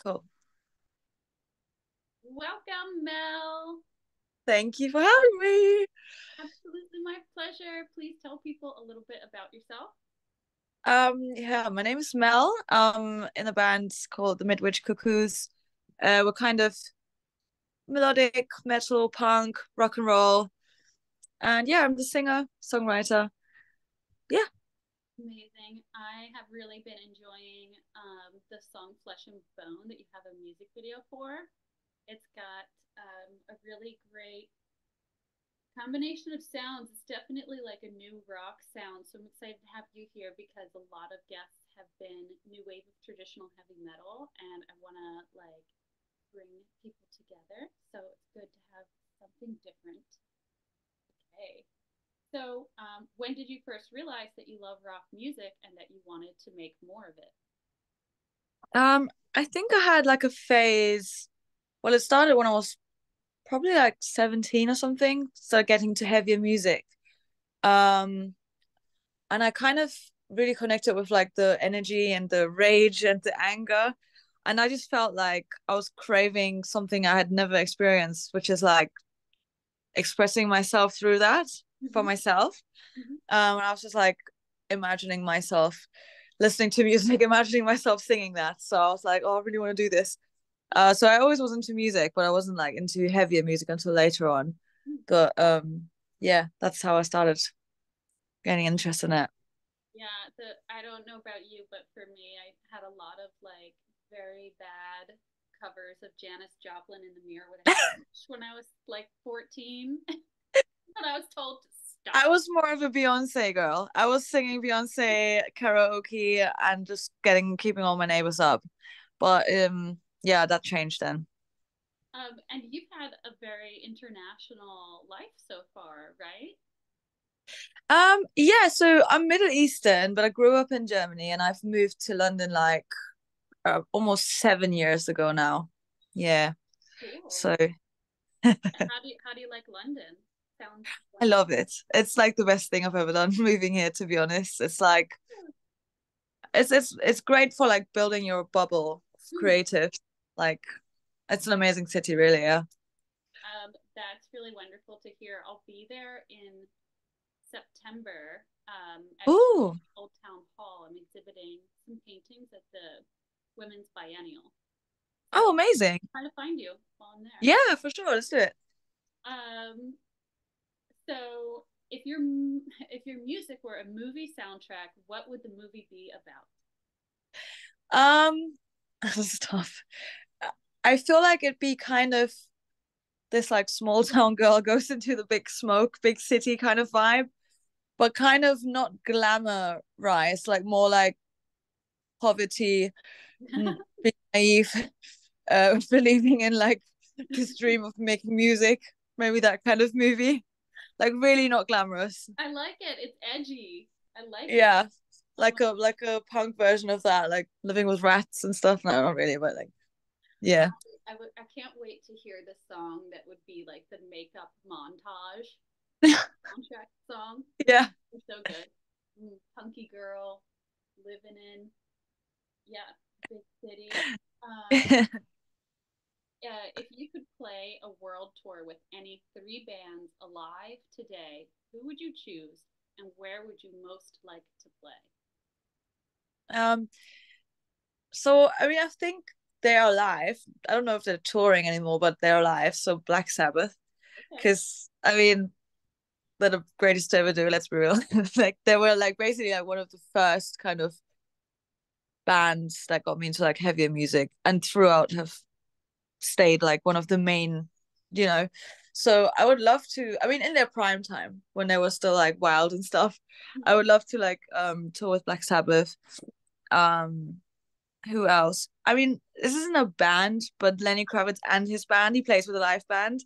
Cool. Welcome, Mel. Thank you for having me. Absolutely my pleasure. Please tell people a little bit about yourself. Yeah, my name is Mel. In a band called the Midwich Cuckoos. We're kind of melodic metal, punk, rock and roll. And yeah, I'm the singer, songwriter. Yeah. Amazing. I have really been enjoying the song Flesh and Bone that you have a music video for. It's got a really great combination of sounds. It's definitely like a new rock sound. So I'm excited to have you here because a lot of guests have been new wave of traditional heavy metal, and I want to like bring people together. So it's good to have something different. Okay. So, when did you first realize that you love rock music and that you wanted to make more of it? I think I had like a phase. Well, it started when I was probably like 17 or something. Started getting to heavier music. Um, and I kind of really connected with like the energy and the rage and the anger. And I just felt like I was craving something I had never experienced, which is like expressing myself through that for Mm-hmm. myself. Mm-hmm. And I was just like imagining myself listening to music, imagining myself singing that. So I was like, oh, I really want to do this. So I always was into music, but I wasn't like into heavier music until later on. But yeah, that's how I started getting interested in it. Yeah, I don't know about you, but for me, I had a lot of like very bad covers of Janis Joplin in the mirror when I was like 14, and I was told to I stop. was more of a Beyonce girl. I was singing Beyonce karaoke and just keeping all my neighbors up. But yeah, that changed then. And you've had a very international life so far, right? Yeah, so I'm Middle Eastern, but I grew up in Germany and I've moved to London like almost 7 years ago now. Yeah. Cool. So And how do you like London? Sounds I wonderful. love it. It's like the best thing I've ever done moving here, to be honest. It's like it's great for like building your bubble of Mm. creative. Like it's an amazing city, really, yeah. That's really wonderful to hear. I'll be there in September at Ooh. Old Town Hall. I'm exhibiting some paintings at the Women's Biennial. So Oh, amazing. trying to find you while I'm there. Yeah, for sure. Let's do it. Um, so if your music were a movie soundtrack, what would the movie be about? This is tough. I feel like it'd be kind of this like small town girl goes into the big smoke, big city kind of vibe, but kind of not glamorized, like more like poverty, being naive, believing in like this dream of making music, maybe that kind of movie. Like really not glamorous. I like it. It's edgy. I like it. Yeah. Oh my, Like a punk version of that, like living with rats and stuff. No, not really, but like yeah. I can't wait to hear the song that would be like the makeup montage soundtrack song. Yeah. It's so good. Punky girl living in, yeah, big city. Um, if you could play a world tour with any three bands alive today, who would you choose and where would you most like to play? um so I mean I think they're alive. I don't know if they're touring anymore, but they're alive. So Black Sabbath. Okay. Because I mean they're the greatest to ever do, let's be real. Like they were like basically like one of the first kind of bands that got me into like heavier music and throughout have stayed like one of the main, you know. So I would love to, I mean, in their prime time when they were still like wild and stuff, I would love to like tour with Black Sabbath. Um who else? I mean, this isn't a band, but Lenny Kravitz and his band, he plays with a live band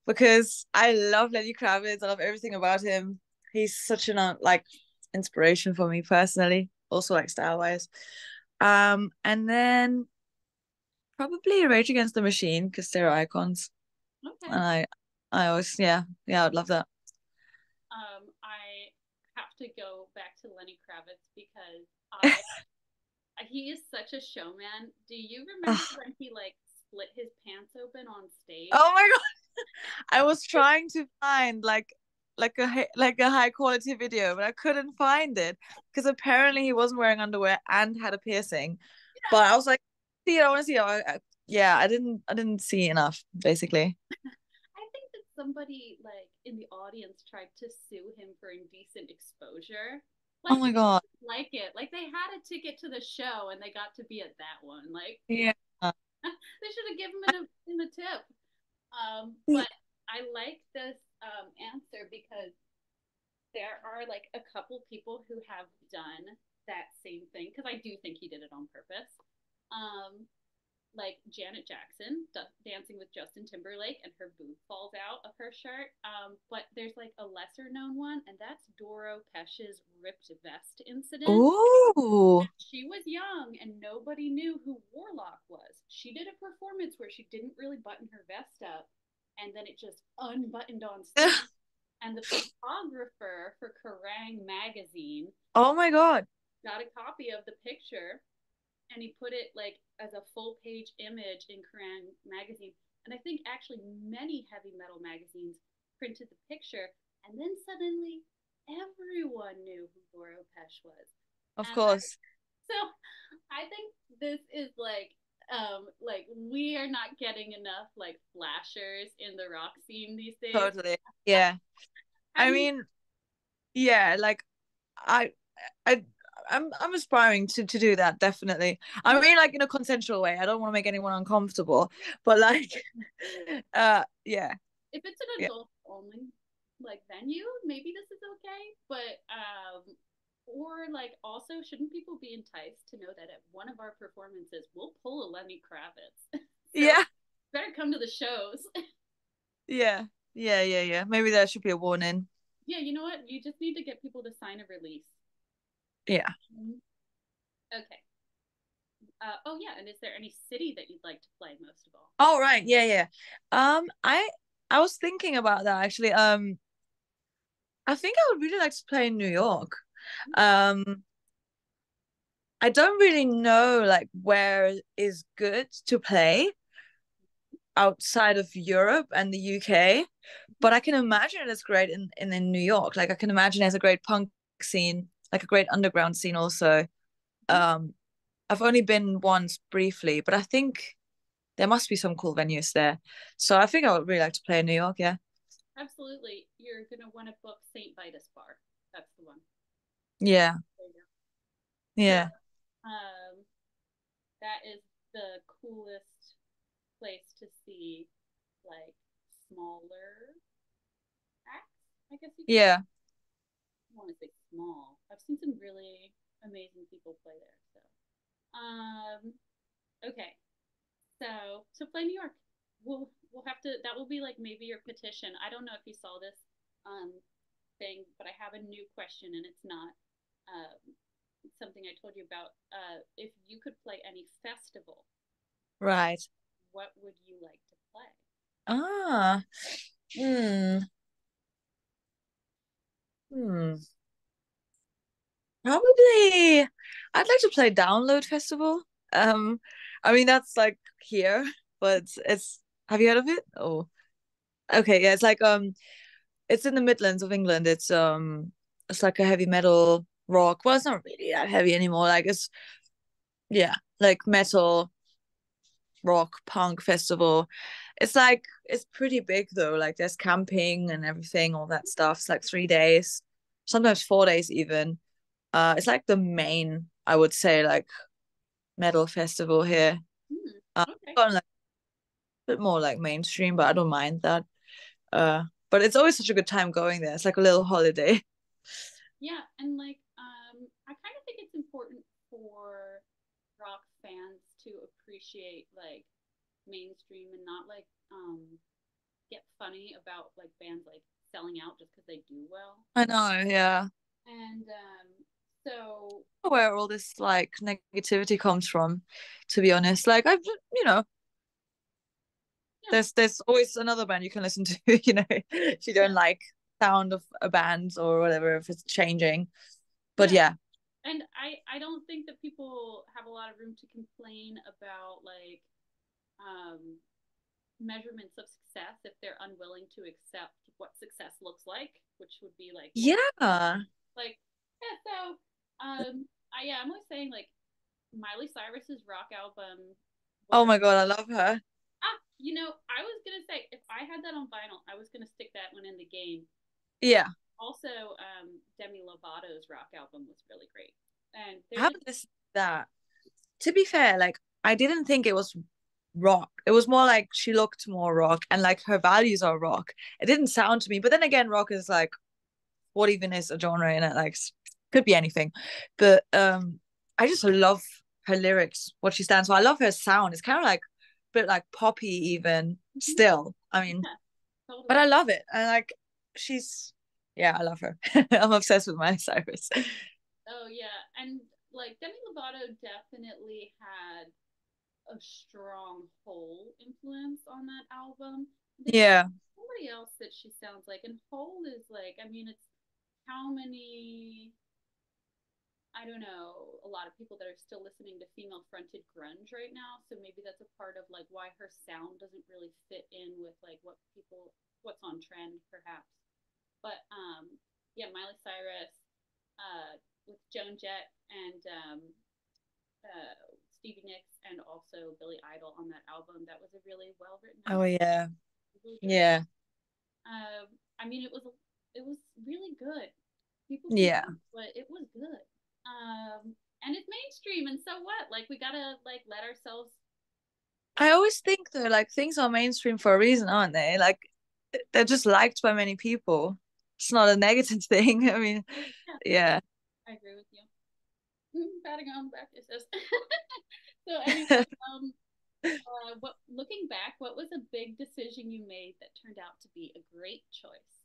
because I love Lenny Kravitz. I love everything about him. He's such an like inspiration for me personally, also like style wise. And then probably Rage Against the Machine because they're icons. Okay. And I always, yeah, I'd love that. I have to go back to Lenny Kravitz because I he is such a showman. Do you remember Oh, when he like split his pants open on stage? oh my god, I was trying to find like a high quality video, but I couldn't find it because apparently he wasn't wearing underwear and had a piercing. But I was like, see it, I want to see it. Yeah, I didn't see enough basically. I think that somebody like in the audience tried to sue him for indecent exposure. Oh Like my they god. didn't like it. Like they had a ticket to the show and they got to be at that one. Like Yeah. they should have given him in the tip. But I like this answer because there are like a couple people who have done that same thing because I do think he did it on purpose. Um, like Janet Jackson dancing with Justin Timberlake and her boob falls out of her shirt. But there's like a lesser known one, and that's Doro Pesch's ripped vest incident. Ooh. She was young and nobody knew who Warlock was. She did a performance where she didn't really button her vest up and then it just unbuttoned on stage. And the photographer for Kerrang magazine Oh my god. got a copy of the picture and he put it like as a full page image in Kerrang magazine. And I think actually many heavy metal magazines printed the picture, and then suddenly everyone knew who Doro Pesch was. Of And course. so I think this is like we are not getting enough like flashers in the rock scene these days. Totally. Yeah. How I do you mean, yeah, like I I I'm aspiring to do that definitely. I mean like in a consensual way. I don't want to make anyone uncomfortable, but like yeah. if it's an Yeah. adult only like venue, maybe this is okay. But or like also shouldn't people be enticed to know that at one of our performances we'll pull a Lenny Kravitz? So Yeah. better come to the shows. Yeah. Yeah, yeah, yeah. Maybe there should be a warning. Yeah, you know what? You just need to get people to sign a release. Yeah. Mm-hmm. Okay. Oh yeah, and is there any city that you'd like to play most of all? Oh right. Yeah, yeah. I was thinking about that actually. I think I would really like to play in New York. Um I don't really know like where is good to play outside of Europe and the UK, but I can imagine it's great in New York. Like I can imagine there's a great punk scene, like a great underground scene also. Mm-hmm. Um, I've only been once briefly, but I think there must be some cool venues there. So I think I would really like to play in New York. Yeah. Absolutely. You're gonna want to book St. Vitus Bar. That's the one. Yeah. There you go. So Yeah. that is the coolest place to see like smaller acts, I guess you could. Yeah. I want to say small. I've seen some really amazing people play there. So, okay. So to play New York, we'll have to. That will be like maybe your petition. I don't know if you saw this um thing, but I have a new question, and it's not um something I told you about. If you could play any festival, Right. what would you like to play? Ah. Hmm. Hmm. Probably I'd like to play Download Festival. Um, I mean that's like here, but it's have you heard of it? Oh, okay, yeah, it's like it's in the Midlands of England. It's like a heavy metal rock. Well, it's not really that heavy anymore. Like it's yeah, like metal rock punk festival. It's like it's pretty big though. Like there's camping and everything, all that stuff. It's like 3 days, sometimes 4 days even. It's like the main, I would say, like metal festival here. Hmm. Uh, Okay. like a bit more like mainstream, but I don't mind that. But it's always such a good time going there. It's like a little holiday. Yeah, and like I kind of think it's important for rock fans to appreciate like mainstream and not like get funny about like bands like selling out just because they do well. I know, yeah. And so Where all this like negativity comes from, to be honest. Like I've you know, yeah, there's always another band you can listen to, you know, if you yeah, don't like sound of a band or whatever, if it's changing. But yeah, yeah. And I don't think that people have a lot of room to complain about like um measurements of success if they're unwilling to accept what success looks like, which would be like more Yeah. like yeah. So yeah, I'm always saying like Miley Cyrus's rock album, Oh whatever. my God, I love her. I was gonna say if I had that on vinyl, I was gonna stick that one in the game. Yeah. Also, Demi Lovato's rock album was really great, and I they're just haven't listened to that. To be fair, like I didn't think it was rock. It was more like she looked more rock and like her values are rock. It didn't sound to me, but then again, rock is like what even is a genre in it? Like could be anything. But I just love her lyrics, what she stands for. I love her sound. It's kind of like a bit like poppy even still. I mean, yeah, but totally. I love it. And like she's yeah, I love her. I'm obsessed with Miley Cyrus. Oh yeah, and like Demi Lovato definitely had a strong Hole influence on that album. There's Yeah. somebody else that she sounds like, and Hole is like, I mean, it's how many I don't know, a lot of people that are still listening to female fronted grunge right now. So maybe that's a part of like why her sound doesn't really fit in with like what's on trend perhaps. But yeah, Miley Cyrus with Joan Jett and Stevie Nicks and also Billy Idol on that album. That was a really well written Oh album. yeah. Really good. Yeah. I mean, it was really good. People Yeah. complain, but it was good. And it's mainstream, and so what? Like we gotta like let ourselves I like always think though, like things are mainstream for a reason, aren't they? Like they're just liked by many people. It's not a negative thing. I mean, yeah, yeah. I agree with you. Patting on the back, it says. So anyway, what looking back, what was a big decision you made that turned out to be a great choice?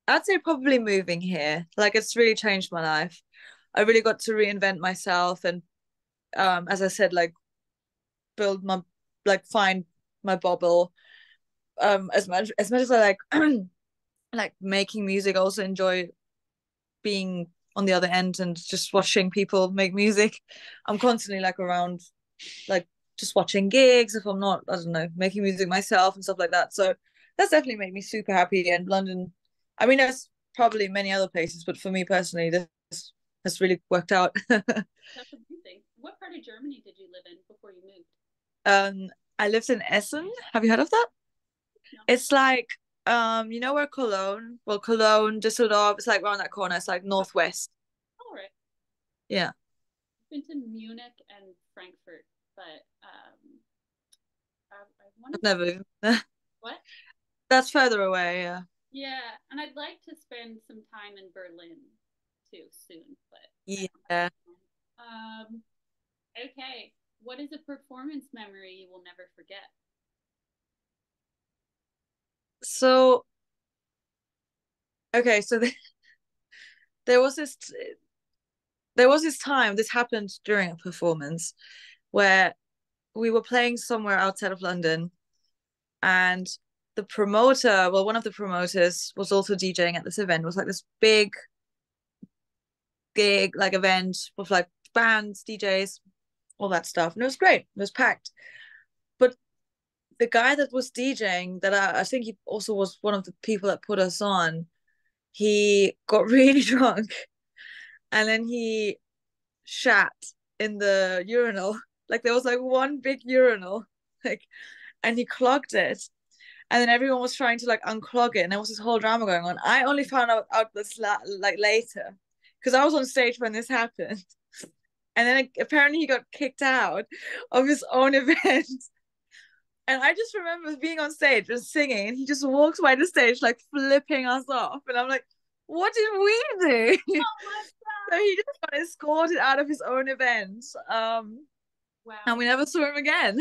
I'd say probably moving here. Like it's really changed my life. I really got to reinvent myself and as I said, like build my like find my bubble. As much as I like like making music, I also enjoy being on the other end and just watching people make music. I'm constantly like around like just watching gigs if I'm not, I don't know, making music myself and stuff like that. So that's definitely made me super happy. And London, I mean, there's probably many other places, but for me personally, this has really worked out. That's amazing. What part of Germany did you live in before you moved? um, I lived in Essen. Have you heard of that? No. It's like you know where Cologne? Well, Cologne, Düsseldorf, it's like around that corner. It's like northwest. All right. Yeah. I've been to Munich and Frankfurt, but I want I've to never what? that's further away, yeah. Yeah, and I'd like to spend some time in Berlin too soon, but I don't have Yeah. time. Okay. What is a performance memory you will never forget? So okay, so there was this there was this time this happened during a performance where we were playing somewhere outside of London and the promoter, well, one of the promoters was also DJing at this event. It was like this big gig, like event with like bands, DJs, all that stuff. And it was great. It was packed. But the guy that was DJing, that I think he also was one of the people that put us on, he got really drunk and then he shat in the urinal. Like there was like one big urinal, like, and he clogged it. And then everyone was trying to like unclog it, and there was this whole drama going on. I only found out this like later because I was on stage when this happened, and then apparently he got kicked out of his own event. And I just remember being on stage and singing, and he just walks by the stage like flipping us off, and I'm like, "What did we do?" Oh my So god! he just got escorted out of his own event, and Wow. we never saw him again.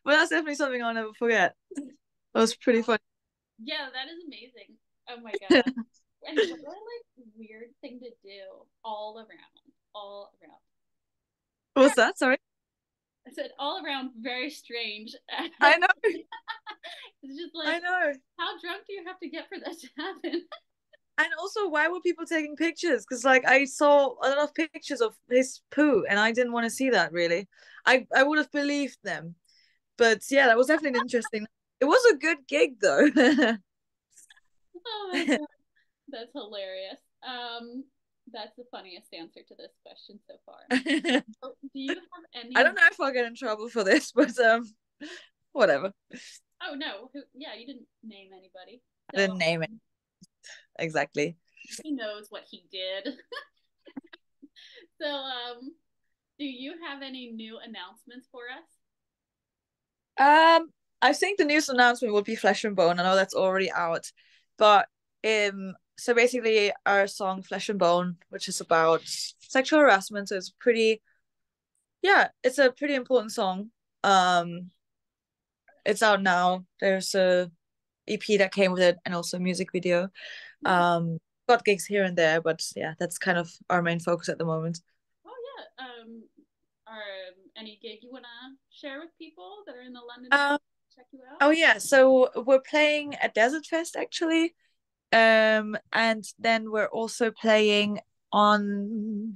But that's definitely something I'll never forget. It was pretty Wow. funny. Yeah, that is amazing. Oh my god. And what a like weird thing to do all around. All around. What was that? Sorry. I said all around very strange. I know. It's just like I know. how drunk do you have to get for that to happen? And also, why were people taking pictures? Because like I saw a lot of pictures of his poo, and I didn't want to see that really. I would have believed them, but yeah, that was definitely interesting. It was a good gig though. Oh my god, that's hilarious. That's the funniest answer to this question so far. I Oh, do you have don't any? know if I'll get in trouble for this, but whatever. Oh no, yeah, you didn't name anybody, I so didn't name it exactly. he knows what he did. So, do you have any new announcements for us? Um, I think the news announcement will be Flesh and Bone. I know that's already out, but so basically our song Flesh and Bone, which is about sexual harassment, so it's pretty, yeah, it's a pretty important song. Um, it's out now. There's a EP that came with it, and also a music video. Nice. Um, got gigs here and there, but yeah, that's kind of our main focus at the moment. Oh yeah. Are any gig you wanna share with people that are in the London area? Um, Check you out. oh yeah, so we're playing at Desert Fest actually. And then we're also playing on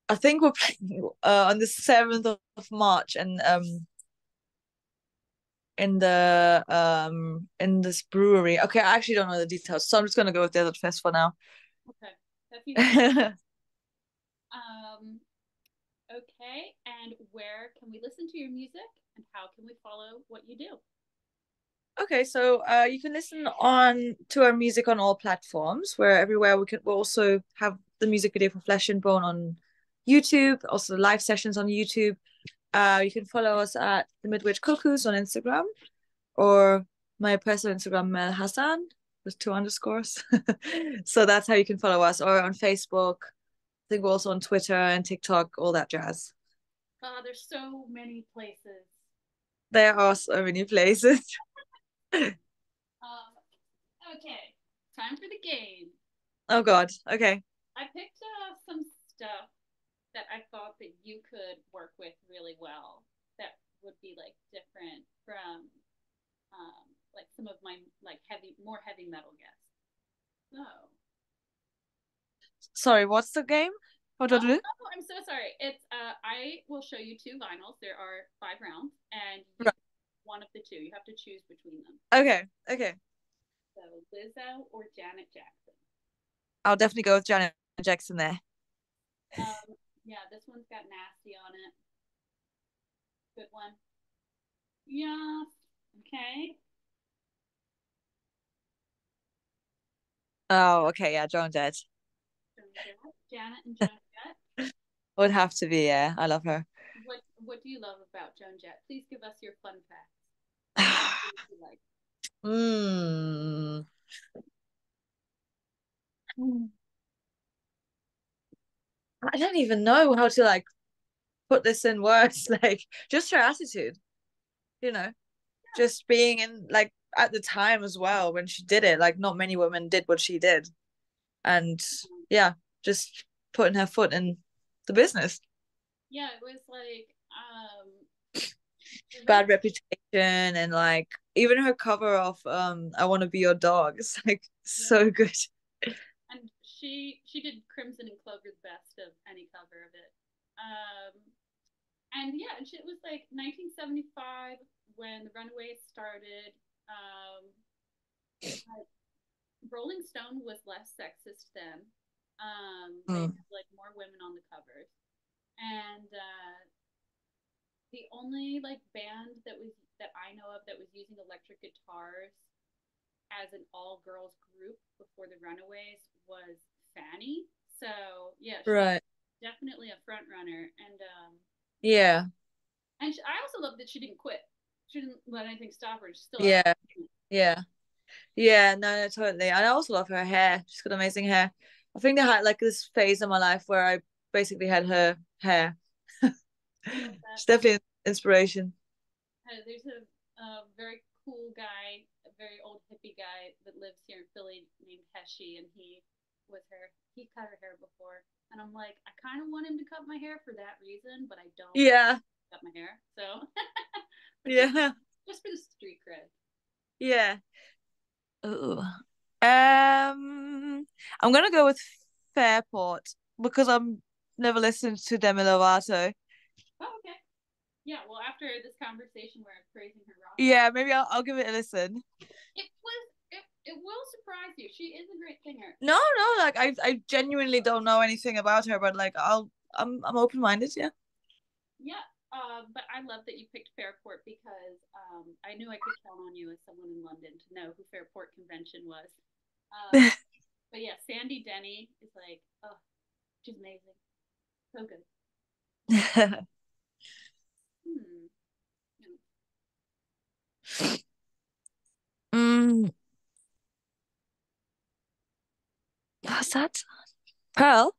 I think we're playing on the 7th of March and in this brewery. Okay, I actually don't know the details, so I'm just gonna go with Desert Fest for now. Okay, that seems good. Um, okay, and where can we listen to your music, and how can we follow what you do? Okay, so you can listen on to our music on all platforms. Where everywhere we also have the music video for Flesh and Bone on YouTube, also live sessions on YouTube. You can follow us at the Midwich Cuckoos on Instagram, or my personal Instagram, Mel Hassan, with two underscores. So that's how you can follow us, or on Facebook. I think we're also on Twitter and TikTok, all that jazz. There's so many places. There are so many places. Um, okay, time for the game. Oh God. Okay. I picked some stuff that I thought that you could work with really well. That would be like different from like some of my like more heavy metal guests. So, Sorry, what's the game? What do I oh, do? oh, I'm so sorry. It's I will show you two vinyls. There are 5 rounds, and you Right. one of the two. You have to choose between them. Okay. Okay. So Lizzo or Janet Jackson. I'll definitely go with Janet Jackson there. Yeah, this one's got nasty on it. Good one. Yeah. Okay. Oh, okay. Yeah, Joan Jett. Joan Jett. Janet and Joan Jett. Would have to be. Yeah, I love her. What do you love about Joan Jett? Please give us your fun facts. What do you like? Hmm. I don't even know how to like put this in words. Like just her attitude, you know, just being in like at the time as well when she did it. Like not many women did what she did, and yeah, just putting her foot in the business. Yeah, it was like very Bad reputation and like even her cover of I Want to Be Your Dog is like yeah. so good. And she did Crimson and Clover the best of any cover of it. Um, and yeah, it was like 1975 when the Runaways started. Rolling Stone was less sexist then. They Mm. had like more women on the covers, and the only like band that I know of that was using electric guitars as an all girls group before the Runaways was Fanny. So yeah, she was Right. definitely a front runner, Yeah. and I also love that she didn't quit. She didn't let anything stop her. She's still out. Yeah. Yeah. Yeah, no, no, totally. And I also love her hair. She's got amazing hair. I think they had like this phase in my life where I basically had her hair. I love that. She's definitely an inspiration. There's a very cool guy, a very old hippie guy that lives here in Philly named Heshi, and he cut her hair before, and I'm like, I kind of want him to cut my hair for that reason, but I don't Yeah. cut my hair, so but Yeah. just for the street cred. Yeah. Ooh. I'm gonna go with Fairport because I'm never listened to Demi Lovato. Oh, okay. Yeah, well, after this conversation where I'm praising her rock Yeah, voice, maybe I'll give it a listen. it will surprise you. She is a great singer. No, no, like I genuinely don't know anything about her, but like I'm open minded, yeah. Yeah, but I love that you picked Fairport because I knew I could count on you as someone in London to know who Fairport Convention was. Um, but yeah, Sandy Denny is like, oh, she's amazing, so good. Hmm. mm, what's that? Pearl?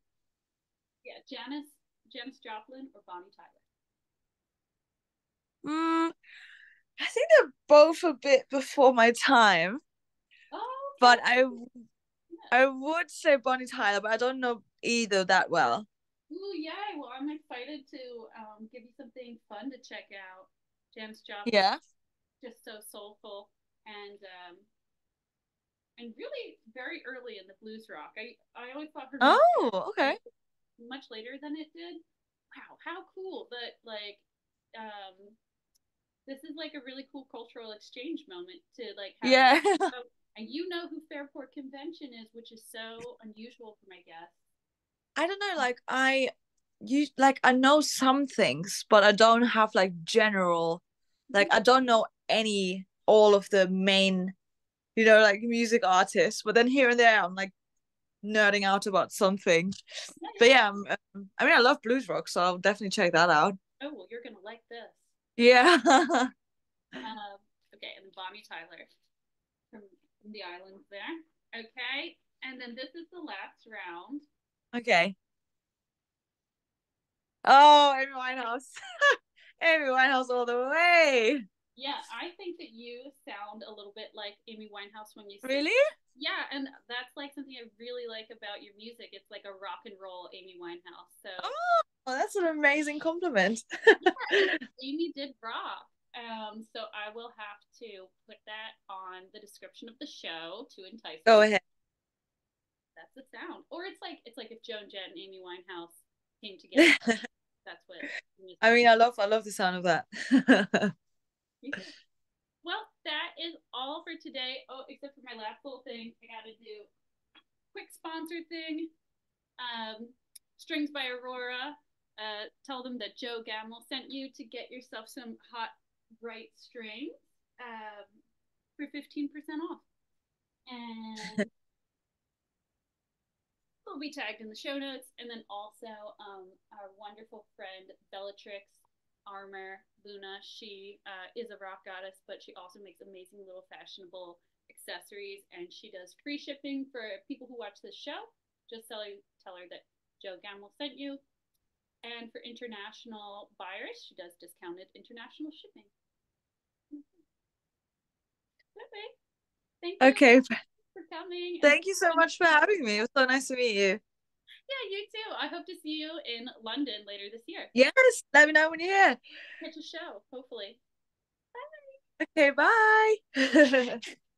Yeah, Janis Joplin or Bonnie Tyler. Mm, I think they're both a bit before my time, Oh, but okay. Yeah. I would say Bonnie Tyler, but I don't know either that well. Ooh, yay! Well, I'm excited to give you something fun to check out. Janis Joplin, Yeah. just so soulful and really very early in the blues rock. I always thought her music Oh, okay. started much later than it did. Wow, how cool that like um this is like a really cool cultural exchange moment to like have you Yeah. know, and you know who Fairport Convention is, which is so unusual for my guests. I don't know, like I know some things, but I don't have like general like I don't know any all of the main, like music artists, but then here and there I'm like nerding out about something. Yeah, But yeah. yeah, I mean I love blues rock, so I'll definitely check that out. Oh well, you're gonna like this. Yeah. Okay, and then Bonnie Tyler from the islands there. Okay, and then this is the last round. Okay. Oh, Amy Winehouse. Amy Winehouse all the way. Yeah, I think that you sound a little bit like Amy Winehouse when you sing. Really? Yeah, and that's like something I really like about your music. It's like a rock and roll Amy Winehouse. So Oh, that's an amazing compliment. yeah, and Amy did rock. So I will have to put that on the description of the show to entice Go people. ahead. That's the sound. Or it's like if Joan Jett and Amy Winehouse came together. That's what music. I mean, I love the sound of that. Well, that is all for today. Oh, except for my last little thing, I gotta do quick sponsor thing. Um, Strings by Aurora. Tell them that Joe Gamel sent you to get yourself some hot, bright strings um, for 15% off. And will be tagged in the show notes. And then also our wonderful friend Bellatrix Armor Luna. She is a rock goddess, but she also makes amazing little fashionable accessories, and she does free shipping for people who watch this show. Just tell her that Joe Gamel sent you. And for international buyers, she does discounted international shipping. Okay. Thank you Okay. for coming and Thank you so much for having me. It was so nice to meet you. yeah, you too. I hope to see you in London later this year. Yes, let me know when you're here. Catch a show, hopefully. Okay, bye.